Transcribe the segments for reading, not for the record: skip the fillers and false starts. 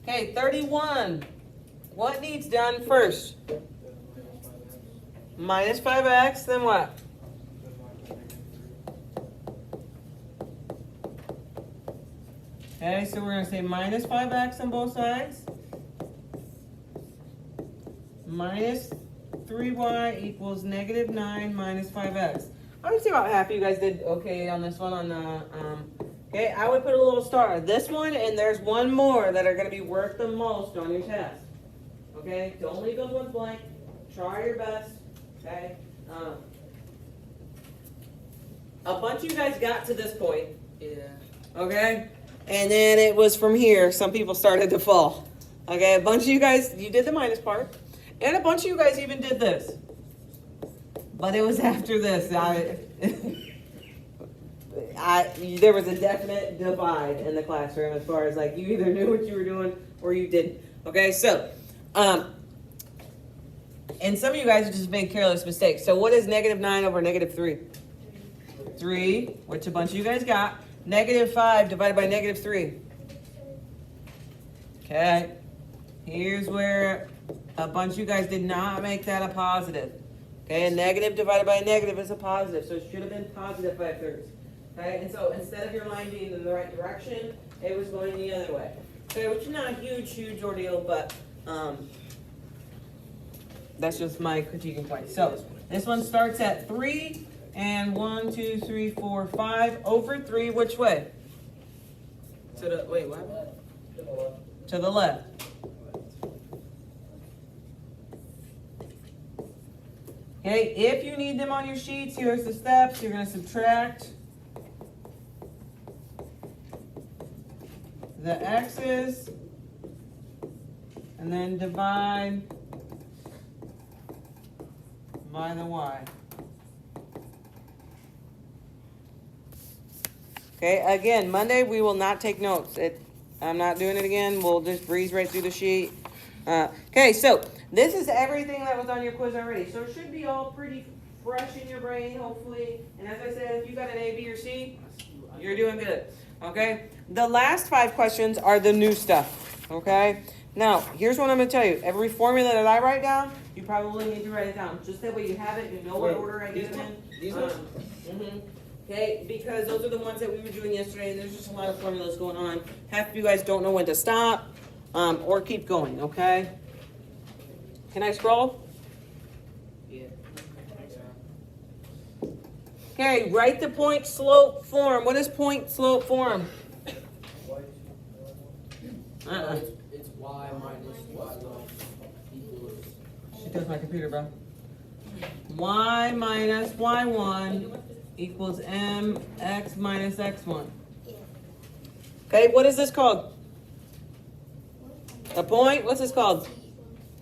Okay, 31. What needs done first? Minus 5x, then what? Okay, so we're going to say minus 5x on both sides. Minus 3y equals negative 9 minus 5x. I would see how happy you guys did okay on this one. Okay, I would put a little star. This one, and there's one more that are going to be worth the most on your test. Okay, don't leave those ones blank. Try your best. Okay. A bunch of you guys got to this point. Yeah. Okay, and then it was from here. Some people started to fall. Okay, a bunch of you guys, you did the minus part. And a bunch of you guys even did this. But it was after this. There was a definite divide in the classroom as far as like you either knew what you were doing or you didn't. Okay, so, and some of you guys just made careless mistakes. So what is negative 9 over negative 3? 3, which a bunch of you guys got. Negative 5 divided by negative 3. Okay, here's where a bunch of you guys did not make that a positive. Okay, a negative divided by a negative is a positive, so it should have been positive 5/3. Okay, and so instead of your line being in the right direction, it was going the other way. Okay, which is not a huge ordeal, but that's just my critiquing point. So this one starts at 3, and 1, 2, 3, 4, 5 over 3. Which way? To the wait, what? To the left. Okay, if you need them on your sheets, here's the steps. You're going to subtract the x's and then divide by the y. Okay, again, Monday we will not take notes. I'm not doing it again. We'll just breeze right through the sheet. Okay, so this is everything that was on your quiz already. So it should be all pretty fresh in your brain, hopefully. And as I said, if you got an A, B, or C, you're doing good. Okay? The last 5 questions are the new stuff. Okay? Now, here's what I'm going to tell you. Every formula that I write down, you probably need to write it down. Just that way you have it, you know what order I did it in. These ones? Okay, because those are the ones that we were doing yesterday, and there's just a lot of formulas going on. Half of you guys don't know when to stop or keep going, okay? Can I scroll? Yeah. Okay, write the point slope form. What is point slope form? It's y minus y1 equals. She took my computer, bro. Y minus y1 equals mx minus x1. Okay, what is this called? A point? What's this called?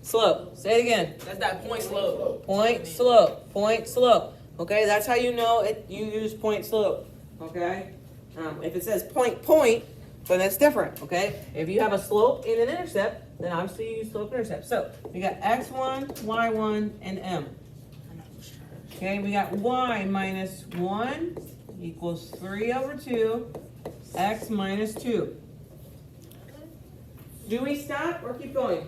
Slope. Say it again. That's that point slope. Point slope. Point slope. Okay, that's how you know it. You use point slope. Okay. If it says point, then that's different. Okay. If you have a slope and an intercept, then obviously you use slope and intercept. So we got x1, y1, and m. Okay, we got y minus 1 equals 3 over 2, x minus 2. Do we stop or keep going?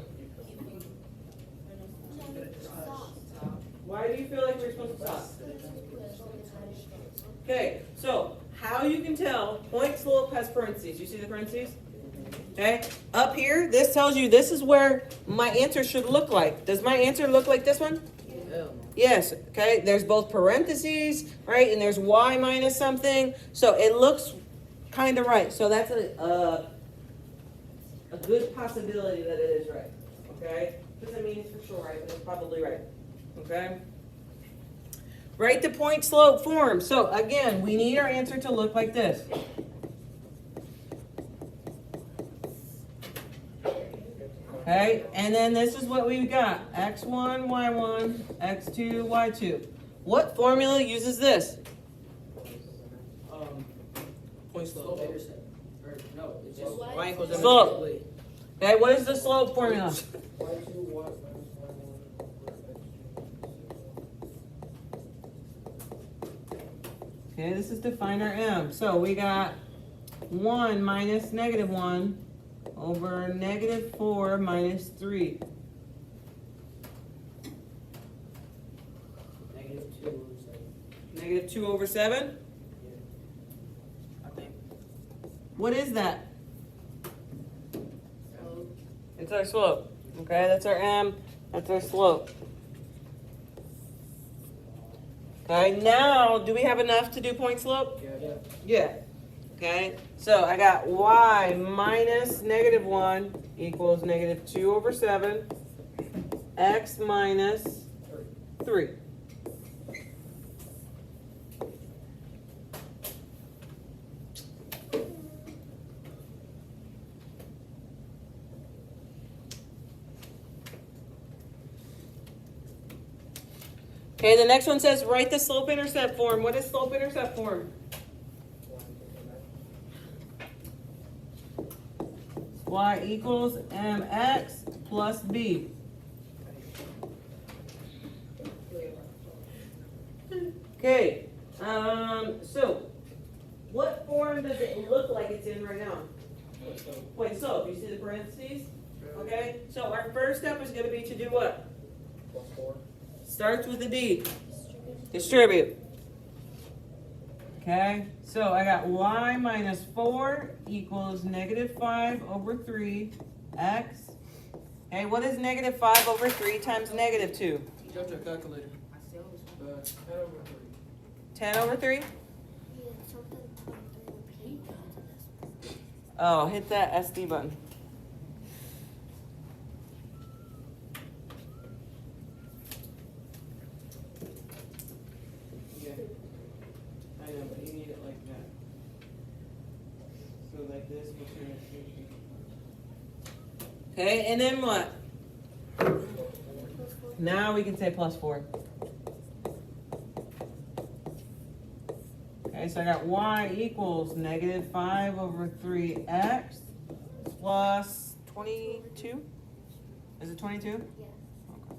Why do you feel like we're supposed to stop? Okay, so how you can tell point slope has parentheses. You see the parentheses? Okay, up here, this tells you this is where my answer should look like. Does my answer look like this one? Yes, okay, there's both parentheses, right, and there's y minus something, so it looks kind of right. So that's a good possibility that it is right, okay? Doesn't mean it's for sure right, but it's probably right, okay? Write the point slope form. So again, we need our answer to look like this. Okay, and then this is what we've got. X1, Y1, X2, Y2. What formula uses this? Point slope. Intercept. Or no, it's just y equals mx. Slope. Okay, what is the slope formula? Okay, this is to find our m. So we got 1 minus negative 1 over negative 4 minus 3. Negative 2 over 7. Negative 2 over 7? Yeah. I think. What is that? It's our slope. Okay, that's our m, that's our slope. Okay, now, do we have enough to do point slope? Yeah. Yeah. Okay, so I got y minus negative 1 equals negative 2 over 7, x minus 3. Okay, the next one says write the slope-intercept form. What is slope-intercept form? Y equals mx plus b. Okay, so what form does it look like it's in right now? Point slope. You see the parentheses? Okay, so our first step is going to be to do what? Starts with a D. Distribute. Okay, so I got y minus 4 equals negative 5 over 3 x. Okay, what is negative 5 over 3 times negative 2? Go to a calculator. 10 over 3? Oh, hit that SD button. Yeah. I know, but you need it like that. So like this, Okay, and then what? Now we can say plus 4. Okay, so I got y equals negative 5 over 3x plus 22. Is it 22? Yeah.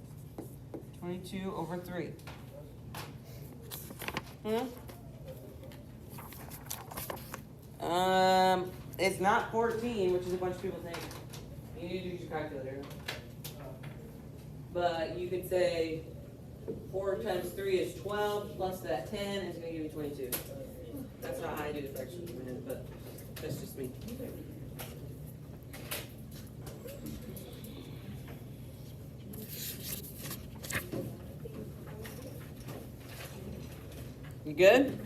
Okay. 22 over 3. It's not 14, which is a bunch of people think. You need to use your calculator. But you could say 4 times 3 is 12, plus that 10 is going to give you 22. That's not how I do the fractions in my head, but that's just me. You good?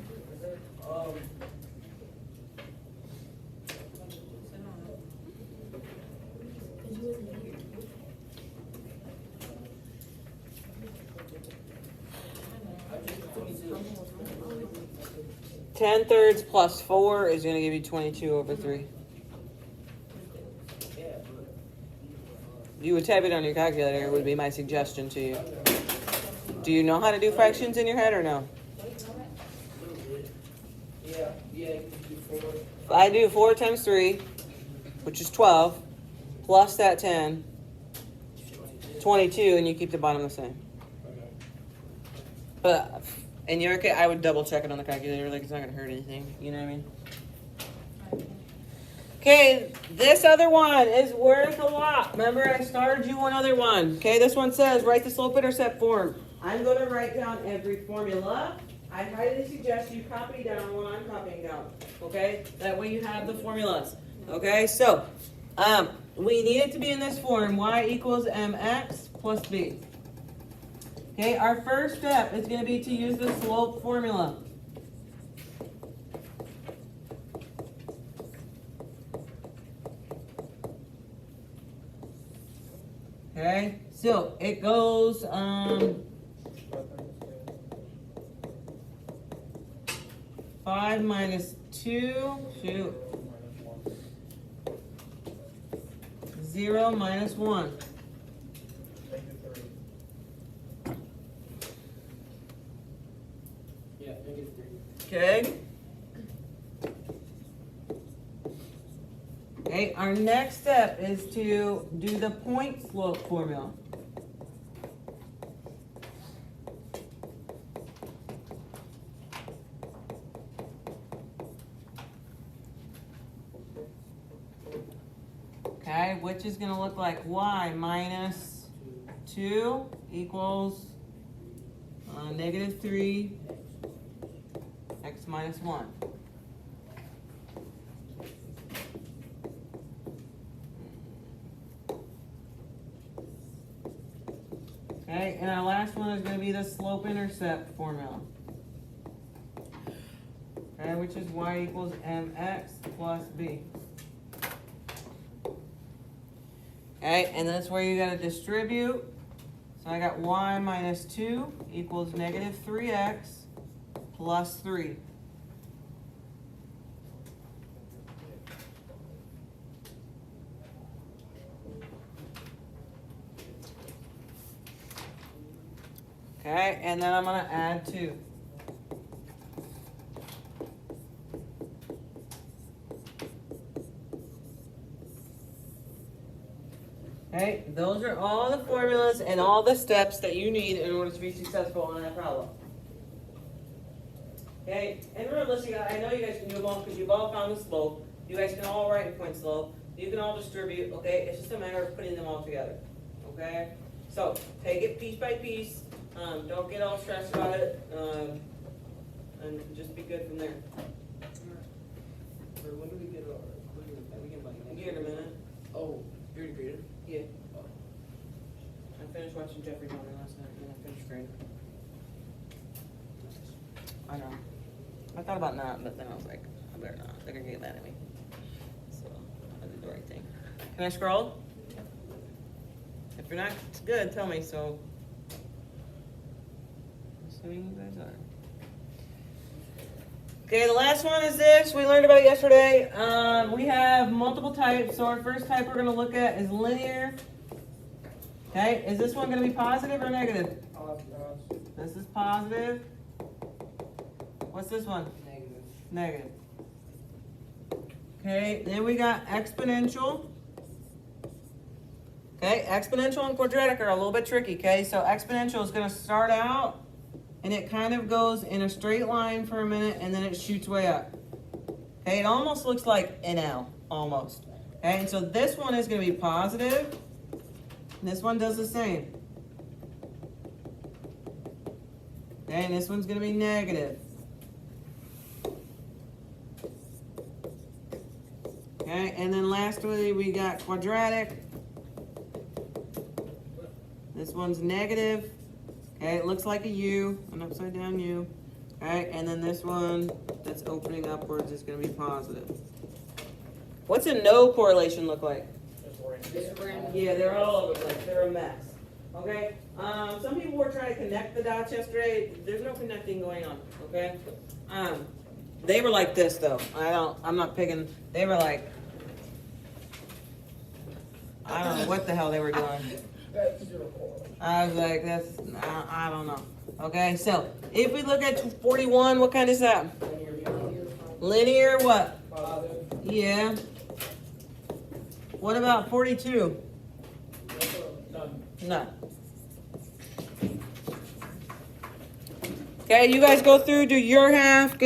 10 thirds plus 4 is going to give you 22 over 3. You would type it on your calculator, would be my suggestion to you. Do you know how to do fractions in your head or no? Yeah. If I do 4 times 3, which is 12, plus that 10, 22, and you keep the bottom the same. But in your case, I would double check it on the calculator, like it's not going to hurt anything. You know what I mean? Okay, this other one is worth a lot. Remember, I started you one other one. Okay, this one says write the slope-intercept form. I'm going to write down every formula. I highly suggest you copy down what I'm copying down. Okay, that way you have the formulas. Okay, so we need it to be in this form: y equals mx plus b. Okay, our first step is going to be to use the slope formula. Okay, so it goes 5 minus 2, 0 minus 1. Yeah, negative 3. Okay. Okay, our next step is to do the point slope formula. Okay, which is gonna look like y minus 2 equals negative 3 x minus 1. Okay, and our last one is going to be the slope-intercept formula. Okay, which is y equals mx plus b. Okay, and that's where you got to distribute. So I got y minus 2 equals negative 3x plus 3. Okay, and then I'm going to add 2. Okay, those are all the formulas and all the steps that you need in order to be successful on that problem. Okay, and realistically, I know you guys can do them all because you've all found the slope. You guys can all write in point slope. You can all distribute, okay? It's just a matter of putting them all together, okay? So, take it piece by piece. Don't get all stressed about it, and just be good from there. When do we get our, we get money next Here in a minute. Oh, you already graded? Yeah. Oh. I finished watching Jeffrey Dahmer last night, and I finished grading. I know. I thought about not, but then I was like, I better not. They're gonna get mad at me. So, I did the right thing. Can I scroll? If you're not good, tell me, so. Assuming you guys are. Okay, the last one is this. We learned about it yesterday. We have multiple types. So our first type we're going to look at is linear. Okay, is this one going to be positive or negative? This is positive. What's this one? Negative. Negative. Okay, then we got exponential. Okay, exponential and quadratic are a little bit tricky. Okay, so exponential is going to start out and it kind of goes in a straight line for a minute and then it shoots way up. Okay, it almost looks like an L, almost. Okay, and so this one is going to be positive, and this one does the same. Okay, and this one's going to be negative. Okay, and then lastly we got quadratic. This one's negative. Okay, it looks like a U, an upside down U. Okay, and then this one that's opening upwards is going to be positive. What's a no correlation look like? Yeah, they're all over the place. They're a mess. Okay, some people were trying to connect the dots yesterday. There's no connecting going on. Okay, they were like this though. I'm not picking. They were like, I don't know what the hell they were doing. I was like, I don't know. Okay, so if we look at 41, what kind is that? Linear what? Yeah. What about 42? None. Okay, you guys go through, do your half.